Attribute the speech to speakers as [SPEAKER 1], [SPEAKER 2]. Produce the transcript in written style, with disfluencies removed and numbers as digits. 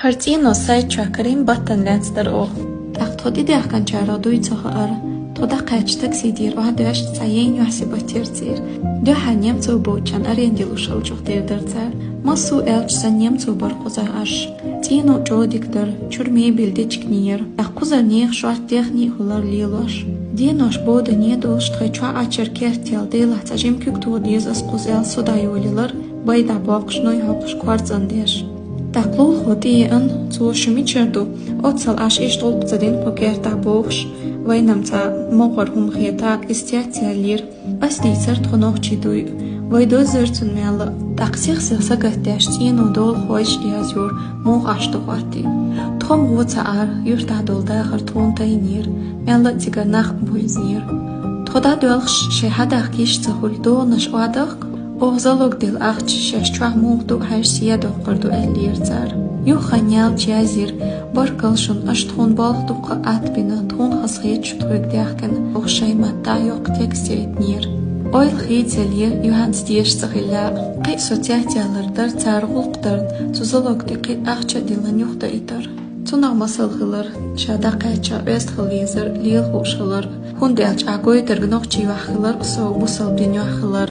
[SPEAKER 1] Hartino сайча Карим баттан лянстар о. Тахтоди дахкан чара дуйцаха ара. Тода қачтак сидир ва даш саен юхсибатирцир. Дө ханем цо бочан арендилушал чухтердерцар. Масу элч санем цо барқуза аш. Тино жодиктер чурме билдичкнир. Ақуза нех шварт техни хулар лилош. Динош бода не долштрай ча ачеркертел дела цажим кюкту дизас кузел судайолилар. Байда бақшной хақш кварцандеш. Таклул ходи ан цо шумичерду. Отсал аш иштол цадин покерта бохш. Вайнамца моғар хумхета истиатиалир. Астийцер тхонохчидуй. Вайдо зерцун мяла. Тақсих сихса гаттеш тино дол хойш язюр моғ аштуғати. Тхом ғуца ар юрта долда ғартун тайнир. Мяла тиганах буйзнир. Тхода дуалш шехадах киш цахул донаш уадах. Оғзалог дил ахч шешчуах муғду хайрсияду қырду әллиерцар. Ю ханял чазир баркалшун аштхун балхдуққа атбина тхун хасхит шутругдяхкен оғшайматта йоқ текстейтнир. Ойл хейтелир юханс диешцахилла қи социатиялардар царғулқтар цузалогды қи ахча дилан юхта итар. Цунақ масалғылар шада қайча өстхылгезір лил хушылар. Хундялч агой дыргноқ чивахылар со бусал бденюахылар.